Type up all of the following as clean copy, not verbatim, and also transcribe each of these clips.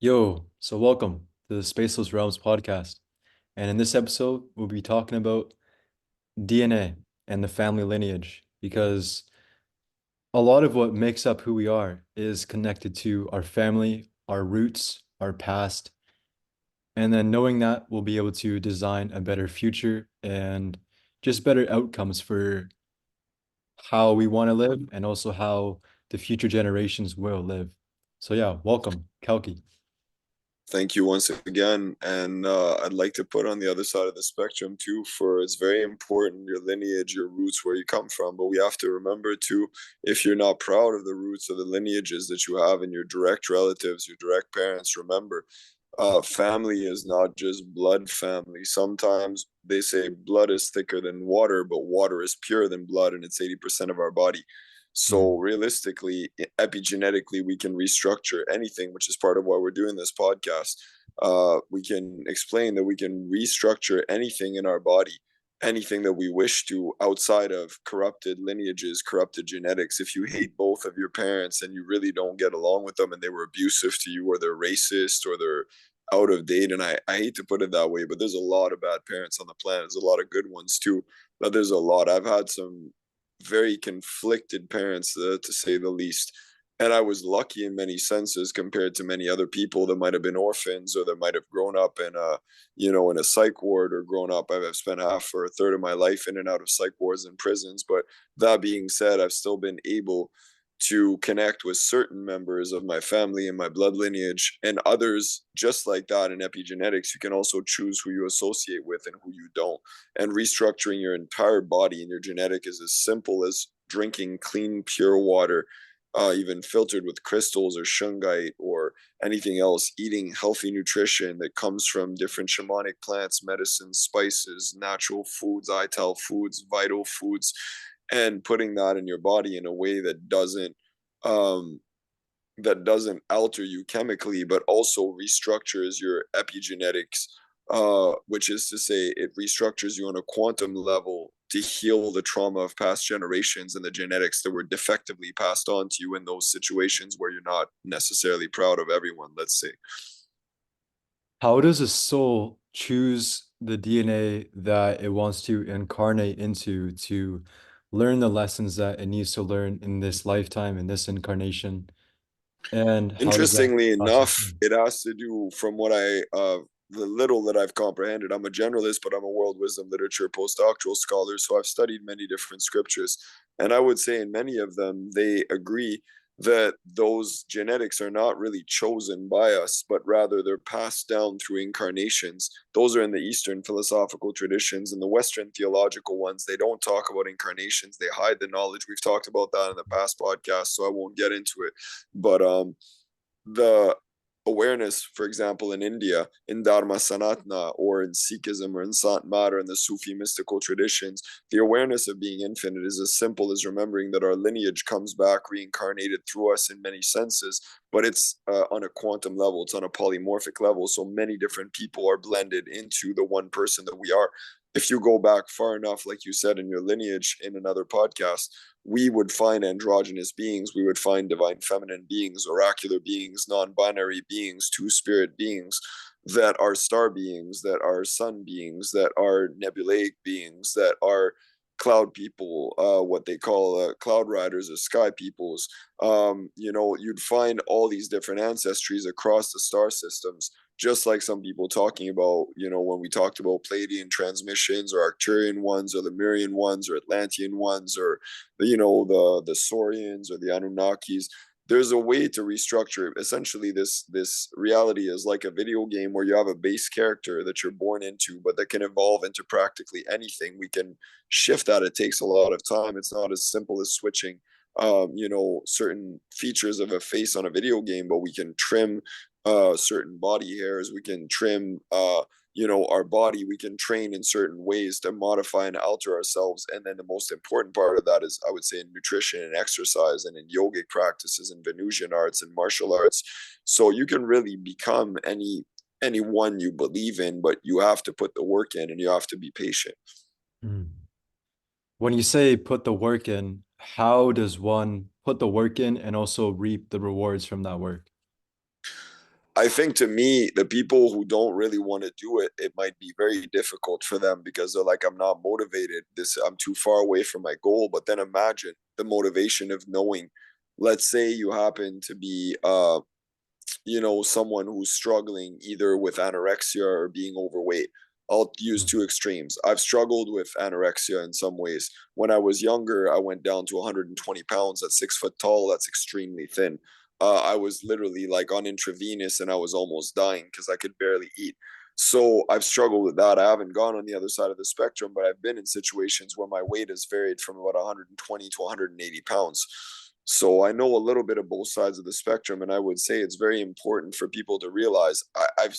So welcome to the Spaceless Realms Podcast. And in this episode, we'll be talking about DNA and the family lineage because a lot of what makes up who we are is connected to our family, our roots, our past. And then knowing that, we'll be able to design a better future and just better outcomes for how we want to live and also how the future generations will live. So, yeah, welcome, Kalki. Thank you once again. And I'd like to put on the other side of the spectrum too, for it's very important, your lineage, your roots, where you come from. But we have to remember too, if you're not proud of the roots or the lineages that you have in your direct relatives, your direct parents, remember, family is not just blood family. Sometimes they say blood is thicker than water, but water is purer than blood, and it's 80% of our body. So Mm. realistically, epigenetically, we can restructure anything, which is part of why we're doing this podcast. We can explain that we can restructure anything in our body, anything that we wish to, outside of corrupted lineages, corrupted genetics. If you hate both of your parents and you really don't get along with them and they were abusive to you, or they're racist, or they're out of date, and I hate to put it that way, but there's a lot of bad parents on the planet. There's a lot of good ones too, but there's a lot. I've had some very conflicted parents, to say the least. And I was lucky in many senses compared to many other people that might have been orphans, or that might have grown up in a psych ward, or grown up. I've spent half or a third of my life in and out of psych wards and prisons. But that being said, I've still been able to connect with certain members of my family and my blood lineage, and others just like that. In epigenetics, you can also choose who you associate with and who you don't. And restructuring your entire body and your genetic is as simple as drinking clean, pure water, even filtered with crystals or shungite or anything else, eating healthy nutrition that comes from different shamanic plants, medicines, spices, natural foods, ital foods, vital foods, and putting that in your body in a way um, that doesn't alter you chemically, but also restructures your epigenetics, which is to say, it restructures you on a quantum level to heal the trauma of past generations and the genetics that were defectively passed on to you in those situations where you're not necessarily proud of everyone, let's say. How does a soul choose the DNA that it wants to incarnate into to learn the lessons that it needs to learn in this lifetime, in this incarnation? And how does that Interestingly process enough, go? it has to do, from what the little that I've comprehended. I'm a generalist, but I'm a world wisdom literature postdoctoral scholar, so I've studied many different scriptures, and I would say in many of them they agree that those genetics are not really chosen by us, but rather they're passed down through incarnations. Those are in the Eastern philosophical traditions. In the Western theological ones, they don't talk about incarnations. They hide the knowledge. We've talked about that in the past podcast, so I won't get into it. But the awareness, for example, in India, in Dharma Sanatana, or in Sikhism, or in Sant Mat, or in the Sufi mystical traditions, the awareness of being infinite is as simple as remembering that our lineage comes back reincarnated through us in many senses, but it's on a quantum level, it's on a polymorphic level. So many different people are blended into the one person that we are. If you go back far enough, like you said in your lineage in another podcast, we would find androgynous beings, we would find divine feminine beings, oracular beings, non-binary beings, two-spirit beings, that are star beings, that are sun beings, that are nebulaic beings, that are cloud people, what they call cloud riders or sky peoples. You'd find all these different ancestries across the star systems, just like some people talking about, when we talked about Pleiadian transmissions, or Arcturian ones, or Lemurian ones, or Atlantean ones, or the Saurians or the Anunnakis. There's a way to restructure. Essentially, this reality is like a video game where you have a base character that you're born into, but that can evolve into practically anything. We can shift that. It takes a lot of time. It's not as simple as switching certain features of a face on a video game, but we can trim certain body hairs. We can trim our body. We can train in certain ways to modify and alter ourselves. And then the most important part of that is, I would say, in nutrition and exercise, and in yogic practices, and Venusian arts and martial arts. So you can really become anyone you believe in, but you have to put the work in, and you have to be patient. Mm. When you say put the work in, how does one put the work in and also reap the rewards from that work? I think to me, the people who don't really want to do it, it might be very difficult for them because they're like, I'm not motivated. I'm too far away from my goal. But then imagine the motivation of knowing, let's say you happen to be, someone who's struggling either with anorexia or being overweight. I'll use two extremes. I've struggled with anorexia in some ways. When I was younger, I went down to 120 pounds at 6 foot tall. That's extremely thin. I was literally like on intravenous and I was almost dying because I could barely eat. So I've struggled with that. I haven't gone on the other side of the spectrum, but I've been in situations where my weight has varied from about 120 to 180 pounds. So I know a little bit of both sides of the spectrum, and I would say it's very important for people to realize.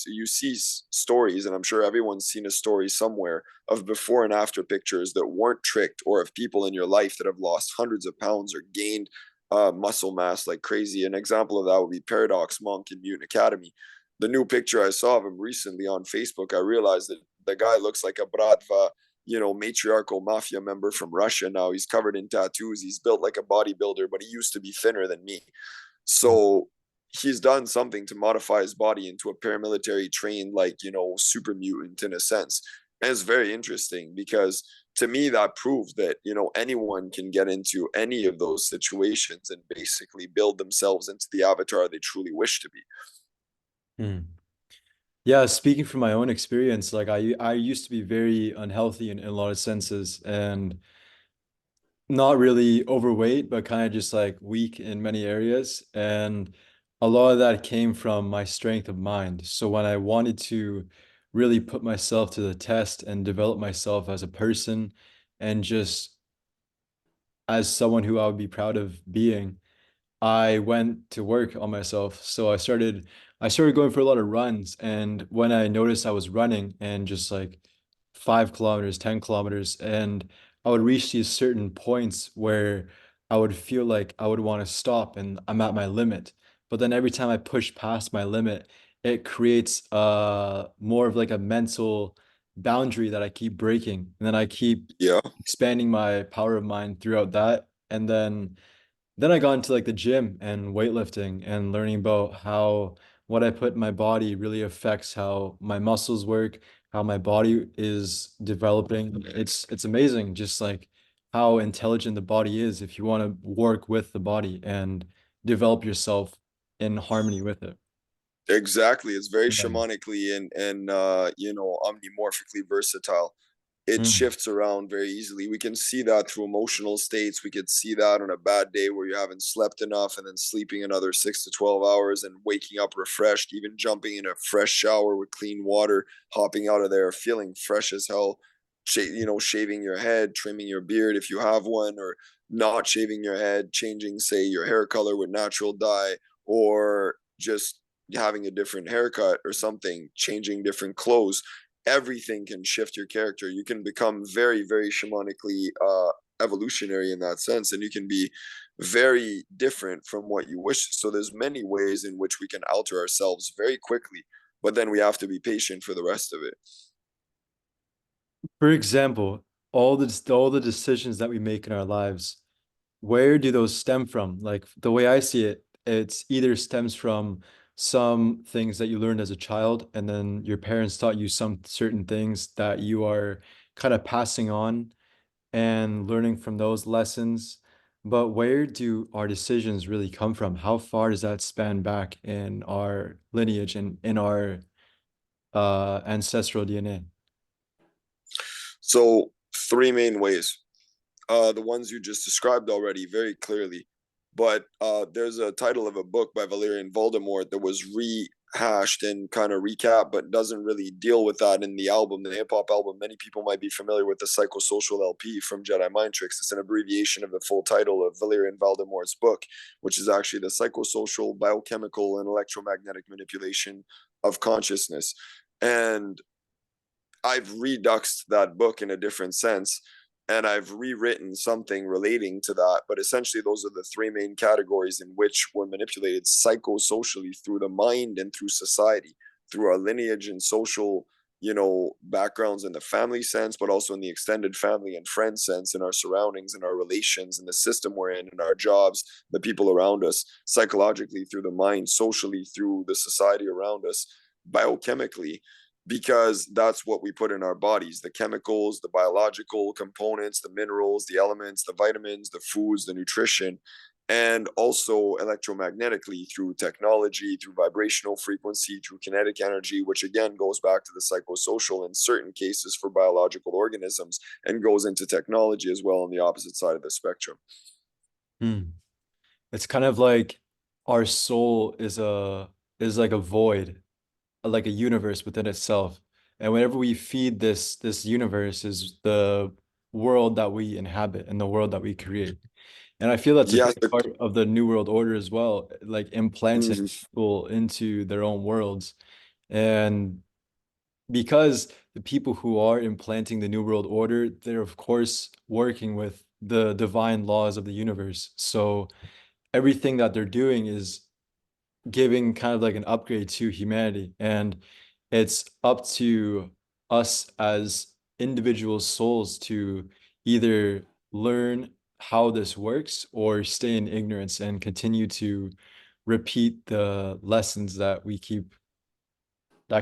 You see stories, and I'm sure everyone's seen a story somewhere of before and after pictures that weren't tricked, or of people in your life that have lost hundreds of pounds or gained muscle mass like crazy. An example of that would be Paradox Monk in Mutant Academy. The new picture I saw of him recently on Facebook, I realized that the guy looks like a Bratva, matriarchal mafia member from Russia now. He's covered in tattoos. He's built like a bodybuilder, but he used to be thinner than me. So he's done something to modify his body into a paramilitary trained, like, super mutant in a sense. And it's very interesting because to me, that proves that, anyone can get into any of those situations and basically build themselves into the avatar they truly wish to be. Mm. Yeah, speaking from my own experience, like I used to be very unhealthy in a lot of senses and not really overweight, but kind of just like weak in many areas. And a lot of that came from my strength of mind. So when I wanted to really put myself to the test and develop myself as a person and just as someone who I would be proud of being, I went to work on myself. So I started going for a lot of runs. And when I noticed I was running and just like 5 kilometers, 10 kilometers, and I would reach these certain points where I would feel like I would want to stop and I'm at my limit. But then every time I push past my limit, it creates more of like a mental boundary that I keep breaking. And then I keep Yeah. expanding my power of mind throughout that. And then I got into like the gym and weightlifting and learning about how what I put in my body really affects how my muscles work, how my body is developing. It's amazing just like how intelligent the body is if you want to work with the body and develop yourself in harmony with it. Exactly. It's very Yeah. shamanically and omnimorphically versatile. It Mm. shifts around very easily. We can see that through emotional states. We could see that on a bad day where you haven't slept enough and then sleeping another 6 to 12 hours and waking up refreshed, even jumping in a fresh shower with clean water, hopping out of there, feeling fresh as hell, shaving your head, trimming your beard if you have one, or not shaving your head, changing, say, your hair color with natural dye, or just having a different haircut or something, changing different clothes. Everything can shift your character. You can become very, very shamanically evolutionary in that sense, and you can be very different from what you wish. So there's many ways in which we can alter ourselves very quickly, but then we have to be patient for the rest of it. For example, all the decisions that we make in our lives, where do those stem from? Like the way I see it, it's either stems from some things that you learned as a child, and then your parents taught you some certain things that you are kind of passing on and learning from those lessons. But where do our decisions really come from? How far does that span back in our lineage and in our ancestral DNA? So three main ways. The ones you just described already very clearly. But there's a title of a book by Valerian Voldemort that was rehashed and kind of recap, but doesn't really deal with that in the album, the hip hop album. Many people might be familiar with the Psychosocial LP from Jedi Mind Tricks. It's an abbreviation of the full title of Valerian Voldemort's book, which is actually the psychosocial, biochemical, and electromagnetic manipulation of consciousness. And I've reduxed that book in a different sense and I've rewritten something relating to that. But essentially, those are the three main categories in which we're manipulated psychosocially through the mind and through society, through our lineage and social, backgrounds in the family sense, but also in the extended family and friend sense, in our surroundings, in our relations, in the system we're in our jobs, the people around us, psychologically, through the mind, socially, through the society around us, biochemically, because that's what we put in our bodies: the chemicals, the biological components, the minerals, the elements, the vitamins, the foods, the nutrition, and also electromagnetically through technology, through vibrational frequency, through kinetic energy, which again goes back to the psychosocial in certain cases for biological organisms, and goes into technology as well on the opposite side of the spectrum. Hmm. It's kind of like our soul is like a void, like a universe within itself. And whenever we feed this universe is the world that we inhabit and the world that we create. And I feel that's a Yes. big part of the New World Order as well, like implanting Mhm. people into their own worlds. And because the people who are implanting the New World Order, they're of course working with the divine laws of the universe. So everything that they're doing is giving kind of like an upgrade to humanity. And it's up to us as individual souls to either learn how this works or stay in ignorance and continue to repeat the lessons that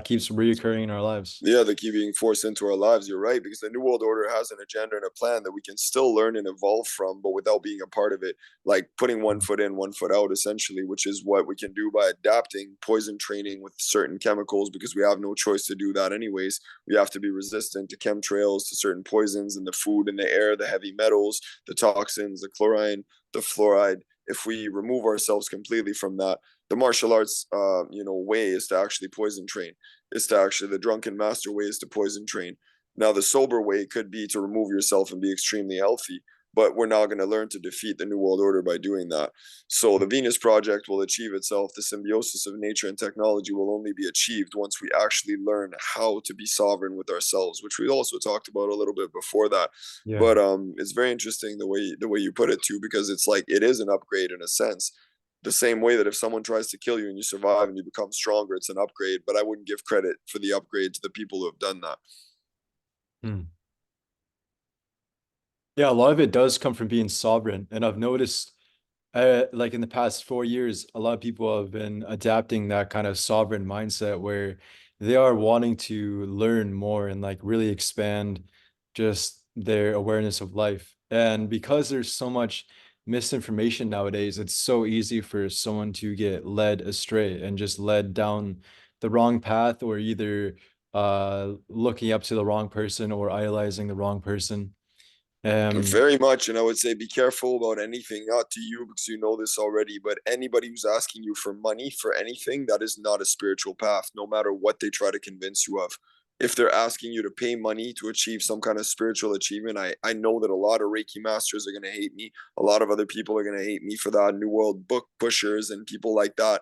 keeps reoccurring in our lives. Yeah, they keep being forced into our lives. You're right, because the New World Order has an agenda and a plan that we can still learn and evolve from, but without being a part of it, like putting one foot in, one foot out, essentially, which is what we can do by adapting poison training with certain chemicals, because we have no choice to do that anyways. We have to be resistant to chemtrails, to certain poisons in the food, in the air, the heavy metals, the toxins, the chlorine, the fluoride. If we remove ourselves completely from that, the martial arts, way is to actually poison train, is to actually, the drunken master way is to poison train. Now, the sober way could be to remove yourself and be extremely healthy, but we're not going to learn to defeat the New World Order by doing that. So, the Venus Project will achieve itself. The symbiosis of nature and technology will only be achieved once we actually learn how to be sovereign with ourselves, which we also talked about a little bit before that. Yeah. But it's very interesting the way you put it too, because it's like it is an upgrade in a sense, the same way that if someone tries to kill you and you survive and you become stronger, it's an upgrade. But I wouldn't give credit for the upgrade to the people who have done that. Hmm. Yeah, a lot of it does come from being sovereign. And I've noticed, like in the past 4 years, a lot of people have been adapting that kind of sovereign mindset where they are wanting to learn more and like really expand just their awareness of life. And because there's so much misinformation nowadays, it's so easy for someone to get led astray and just led down the wrong path, or either looking up to the wrong person or idolizing the wrong person. Um, Very much. And I would say be careful about anything, not to you because you know this already, but anybody who's asking you for money for anything, that is not a spiritual path, no matter what they try to convince you of. If they're asking you to pay money to achieve some kind of spiritual achievement, I know that a lot of Reiki masters are going to hate me. A lot of other people are going to hate me for that. New World book pushers and people like that.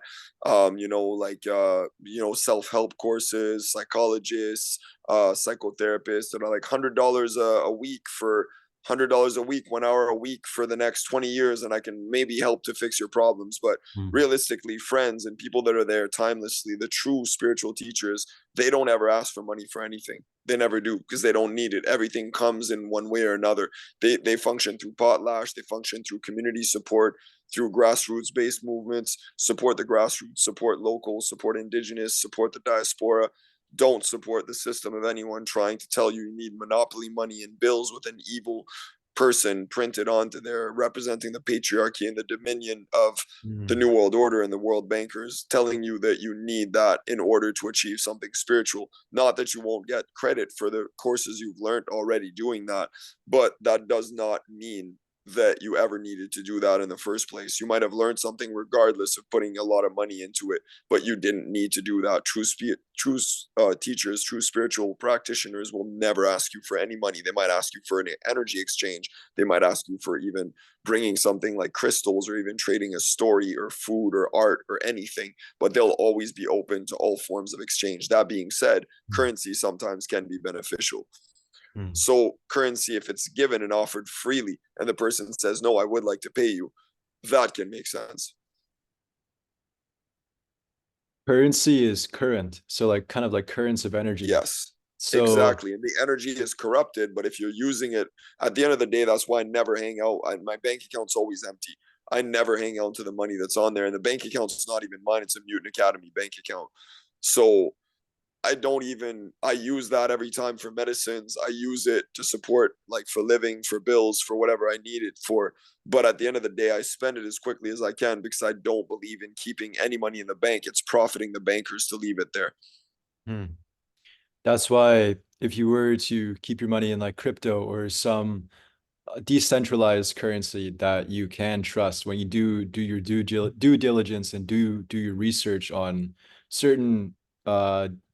Self help courses, psychologists, psychotherapists that are like $100 a week for $100 a week, 1 hour a week for the next 20 years, and I can maybe help to fix your problems. But mm, realistically, friends and people that are there timelessly, the true spiritual teachers, they don't ever ask for money for anything. They never do, because they don't need it. Everything comes in one way or another. They function through potlatch, they function through community support, through grassroots based movements, support the grassroots, support local, support indigenous, support the diaspora. Don't support the system of anyone trying to tell you you need monopoly money and bills with an evil person printed onto there, representing the patriarchy and the dominion of the mm, New World Order and the world bankers, telling you that you need that in order to achieve something spiritual. Not that you won't get credit for the courses you've learned already doing that, but that does not mean that you ever needed to do that in the first place. You might have learned something regardless of putting a lot of money into it, but you didn't need to do that. True teachers, true spiritual practitioners will never ask you for any money. They might ask you for an energy exchange. They might ask you for even bringing something like crystals, or even trading a story or food or art or anything, but they'll always be open to all forms of exchange. That being said, mm, currency sometimes can be beneficial. mm. So currency, if it's given and offered freely and the person says, no, I would like to pay you, that can make sense. Currency is current, so like kind of like currents of energy. Yes. So, Exactly. And the energy is corrupted, but if you're using it at the end of the day, that's why I never hang out. My bank account's always empty. I never hang out to the money that's on there. And the bank account's not even mine, it's a Mutant Academy bank account. So I don't even, I use that every time for medicines. I use it to support, like for living, for bills, for whatever I need it for. But at the end of the day, I spend it as quickly as I can because I don't believe in keeping any money in the bank. It's profiting the bankers to leave it there. hmm, that's why if you were to keep your money in like crypto or some decentralized currency that you can trust, when you do your due diligence and do your research on certain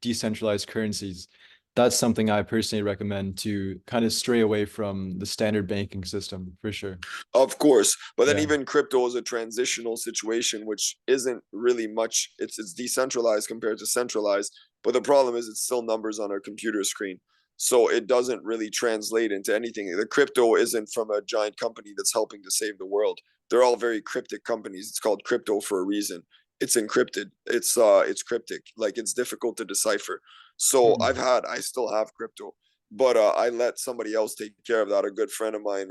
decentralized currencies, that's something I personally recommend to kind of stray away from the standard banking system for sure. Of course, but then Yeah. even crypto is a transitional situation, which isn't really much. It's decentralized compared to centralized, but the problem is it's still numbers on a computer screen, so it doesn't really translate into anything. The crypto isn't from a giant company that's helping to save the world. They're all very cryptic companies. It's called crypto for a reason. It's encrypted. It's cryptic. Like it's difficult to decipher. So Hmm. I still have crypto, but I let somebody else take care of that. A good friend of mine,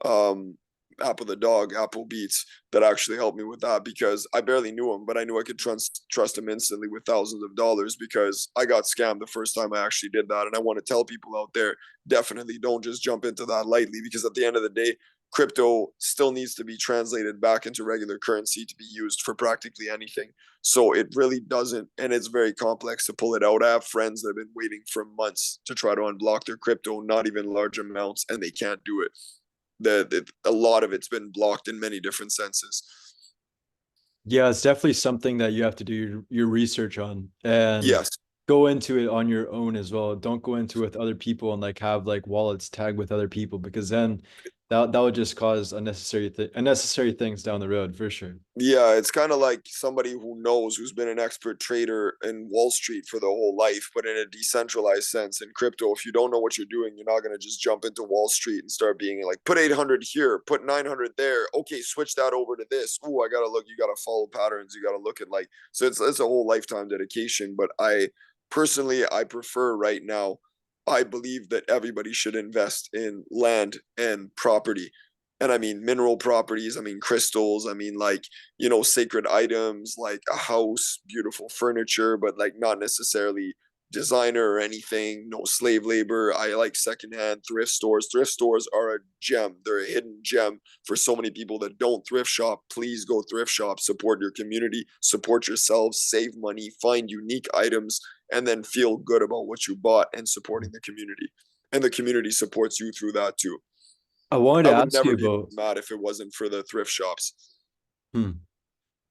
um, Apple the dog, Apple Beats, that actually helped me with that because I barely knew him, but I knew I could trust him instantly with thousands of dollars because I got scammed the first time I actually did that. And I want to tell people out there, definitely don't just jump into that lightly because at the end of the day, crypto still needs to be translated back into regular currency to be used for practically anything. So it really doesn't, and it's very complex to pull it out. I have friends that have been waiting for months to try to unblock their crypto, not even large amounts, and they can't do it. A lot of it's been blocked in many different senses. Yeah, it's definitely something that you have to do your research on and Yes. go into it on your own as well. Don't go into it with other people and like have like wallets tagged with other people because then that would just cause unnecessary things down the road for sure. Yeah, it's kind of like somebody who knows, who's been an expert trader in Wall Street for the whole life, but in a decentralized sense in crypto. If you don't know what you're doing, you're not going to just jump into Wall Street and start being like, put 800 here, put 900 there. Okay, switch that over to this. Ooh, I got to look, you got to follow patterns. You got to look at like, so it's a whole lifetime dedication. But I prefer right now, I believe that everybody should invest in land and property. And I mean mineral properties, I mean crystals, I mean like, sacred items like a house, beautiful furniture, but like not necessarily designer or anything, no slave labor. I like secondhand thrift stores. Thrift stores are a gem. They're a hidden gem for so many people that don't thrift shop. Please go thrift shop, support your community, support yourselves, save money, find unique items, and then feel good about what you bought and supporting the community. And the community supports you through that too. I wanted I to would ask you never be about mad if it wasn't for the thrift shops. hmm,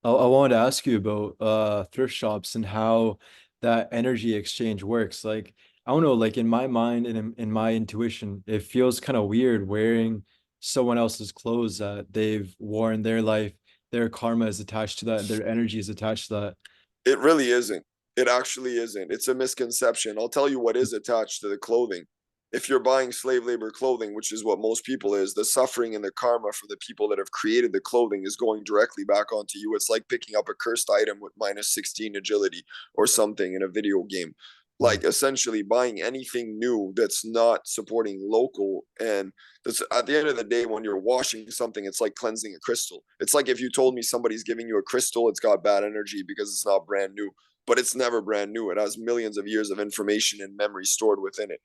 I wanted to ask you about thrift shops and how that energy exchange works. Like, I don't know, like in my mind and in my intuition, it feels kind of weird wearing someone else's clothes that they've worn their life. Their karma is attached to that, their energy is attached to that. It really isn't. It actually isn't. It's a misconception. I'll tell you what is attached to the clothing. If you're buying slave labor clothing, which is what most people is, the suffering and the karma for the people that have created the clothing is going directly back onto you. It's like picking up a cursed item with minus 16 agility or something in a video game. Hmm. Like essentially buying anything new that's not supporting local, and that's at the end of the day, when you're washing something, it's like cleansing a crystal. It's like if you told me somebody's giving you a crystal, it's got bad energy because it's not brand new, but it's never brand new. It has millions of years of information and memory stored within it,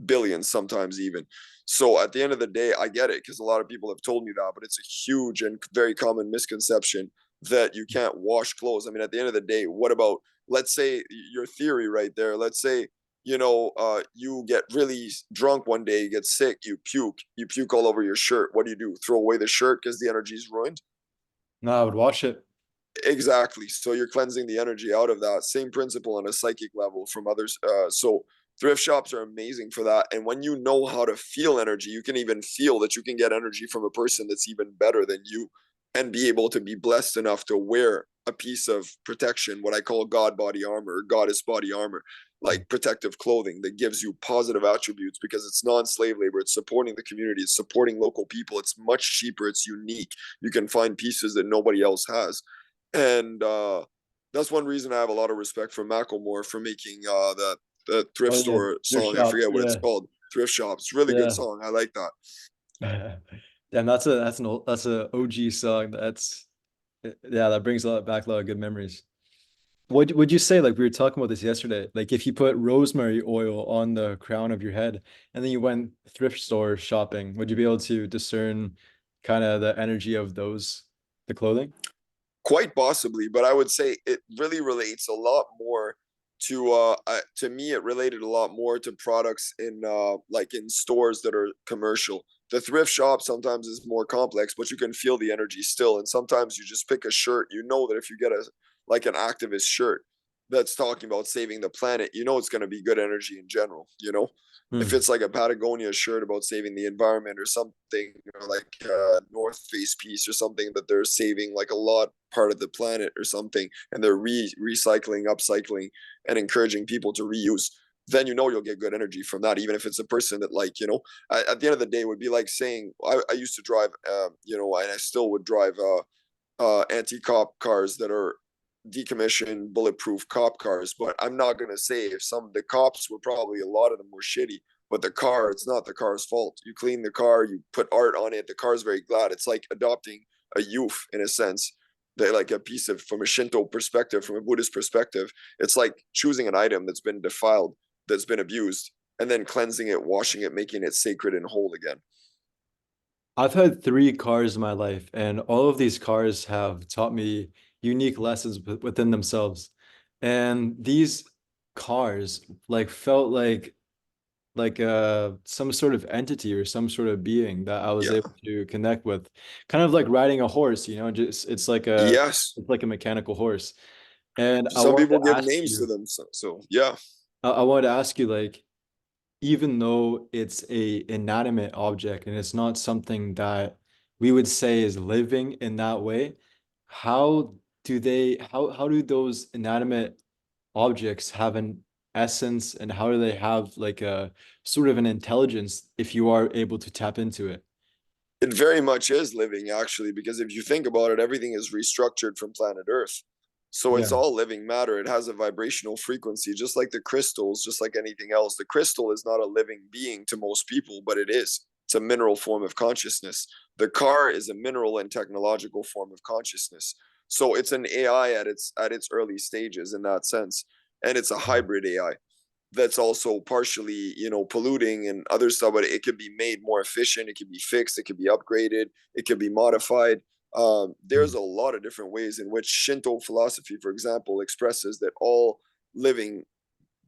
billions sometimes even. So at the end of the day, I get it because a lot of people have told me that, but it's a huge and very common misconception that you can't wash clothes. I mean, at the end of the day, what about, let's say your theory right there, let's say, you get really drunk one day, you get sick, you puke all over your shirt. What do? Throw away the shirt because the energy's ruined? No, I would wash it. Exactly. So you're cleansing the energy out of that. Same principle on a psychic level from others. So thrift shops are amazing for that. And when you know how to feel energy, you can even feel that you can get energy from a person that's even better than you and be able to be blessed enough to wear a piece of protection, what I call God body armor or goddess body armor, like protective clothing that gives you positive attributes because it's non-slave labor. It's supporting the community. It's supporting local people. It's much cheaper. It's unique. You can find pieces that nobody else has. And that's one reason I have a lot of respect for Macklemore for making that. the thrift Oh yeah, store thrift song. I shop. forget what it's Yeah, called. Thrift shop. It's a really good yeah. song. I like that. Damn, that's a OG song. Yeah, that brings back a lot of good memories. What would you say, like we were talking about this yesterday, like if you put rosemary oil on the crown of your head and then you went thrift store shopping, would you be able to discern kind of the energy of the clothing? Quite possibly, but I would say it really relates a lot more to me. It related a lot more to products in like in stores that are commercial. The thrift shop sometimes is more complex, but you can feel the energy still. And sometimes you just pick a shirt. You know that if you get a like an activist shirt that's talking about saving the planet, you know it's going to be good energy in general. You know, if Hmm. it's like a Patagonia shirt about saving the environment or something, or like a North Face piece or something that they're saving like a lot part of the planet or something, and they're recycling, upcycling, and encouraging people to reuse, then you know you'll get good energy from that. Even if it's a person that like at the end of the day, it would be like saying I used to drive, and I still would drive anti-cop cars that are decommissioned bulletproof cop cars, but I'm not going to say if some of the cops were probably a lot of them were shitty, but the car, it's not the car's fault. You clean the car, you put art on it, the car's very glad. It's like adopting a youth in a sense. They like a piece of, from a Shinto perspective, from a Buddhist perspective, it's like choosing an item that's been defiled, that's been abused, and then cleansing it, washing it, making it sacred and whole again. I've had three cars in my life, and all of these cars have taught me unique lessons within themselves. And these cars like felt like some sort of entity or some sort of being that I was Yeah. able to connect with. Kind of like riding a horse, just Yes. it's like a mechanical horse. And Some people give names to them. So yeah. I wanted to ask you like even though it's a inanimate object and it's not something that we would say is living in that way, how do those inanimate objects have an essence and how do they have like a sort of an intelligence if you are able to tap into it? It very much is living, actually, because if you think about it, everything is restructured from planet Earth. So it's Yeah. all living matter. It has a vibrational frequency, just like the crystals, just like anything else. The crystal is not a living being to most people, but it is. It's a mineral form of consciousness. The car is a mineral and technological form of consciousness. So it's an AI at its early stages in that sense. And it's a hybrid AI that's also partially polluting and other stuff, but it could be made more efficient, it could be fixed, it could be upgraded, it could be modified. There's Mm. a lot of different ways in which Shinto philosophy, for example, expresses that all living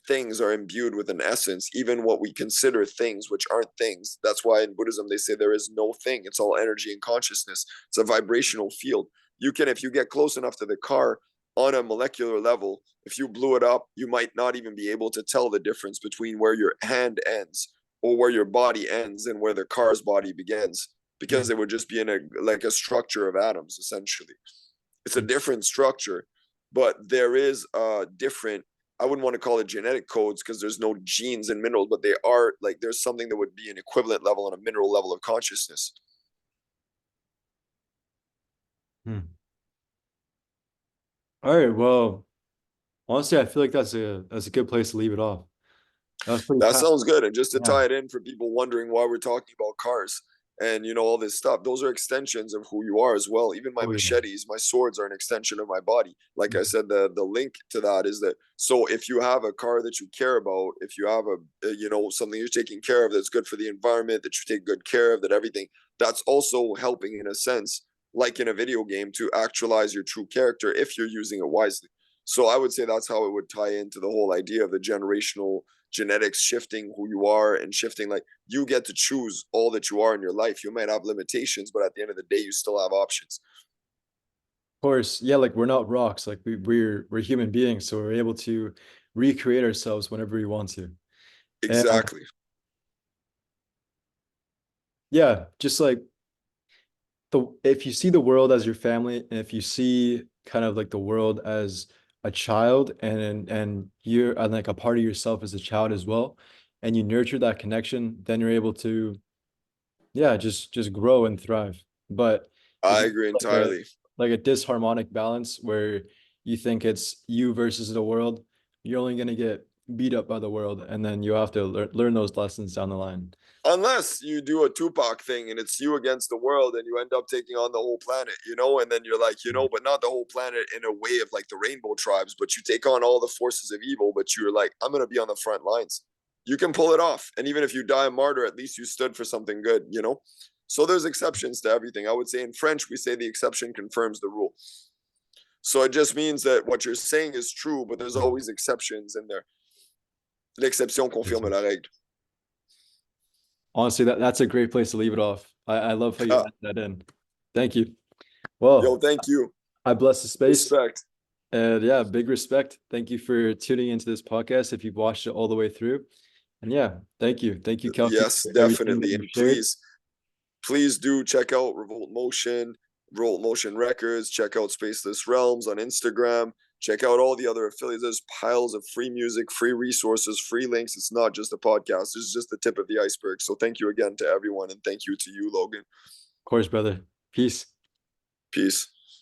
things are imbued with an essence, even what we consider things which aren't things. That's why in Buddhism they say there is no thing, it's all energy and consciousness. It's a vibrational field. You can, if you get close enough to the car on a molecular level, if you blew it up, you might not even be able to tell the difference between where your hand ends or where your body ends and where the car's body begins, because Mm. it would just be in a like a structure of atoms essentially. It's a Mm. different structure, but there is different, I wouldn't want to call it genetic codes because there's no genes in minerals, but they are like there's something that would be an equivalent level on a mineral level of consciousness. Mm. All right, well, honestly, I feel like that's a good place to leave it off. That was pretty That fast. sounds good. And just to Yeah. tie it in for people wondering why we're talking about cars and all this stuff, those are extensions of who you are as well. Even my Oh yeah. machetes, my swords are an extension of my body. Like I Mm. said, the link to that is that, so if you have a car that you care about, if you have something you're taking care of that's good for the environment, that you take good care of, that everything, that's also helping in a sense, like in a video game, to actualize your true character if you're using it wisely. So I would say that's how it would tie into the whole idea of the generational genetics shifting who you are and shifting, like you get to choose all that you are in your life. You might have limitations, but at the end of the day you still have options. Course, yeah, like we're not rocks, like we're human beings, so we're able to recreate ourselves whenever we want to. And Exactly. yeah, just like the if you see the world as your family, and if you see kind of like the world as a child, and you're and like a part of yourself as a child as well, and you nurture that connection, then you're able to yeah, just grow and thrive. But if I you agree like a entirely. like a disharmonic balance where you think it's you versus the world, you're only gonna get beat up by the world, and then you have to learn those lessons down the line. Unless you do a Tupac thing and it's you against the world and you end up taking on the whole planet, and then you're like, but not the whole planet in a way of like the rainbow tribes, but you take on all the forces of evil, but you're like, I'm going to be on the front lines. You can pull it off. And even if you die a martyr, at least you stood for something good. So there's exceptions to everything. I would say in French, we say the exception confirms the rule. So it just means that what you're saying is true, but there's always exceptions in there. L'exception confirme la règle. Honestly, that's a great place to leave it off. I love how you add that in. Thank you. Yo, Well, thank you. I bless the space. Respect. And yeah, big respect. Thank you for tuning into this podcast if you've watched it all the way through. And yeah, thank you. Thank you, Kalki, Yes, for everything that definitely. you And shared. please do check out Revolt Motion Records. Check out Spaceless Realms on Instagram. Check out all the other affiliates. There's piles of free music, free resources, free links. It's not just a podcast. It's just the tip of the iceberg. So thank you again to everyone. And thank you to you, Logan. Of course, brother. Peace. Peace.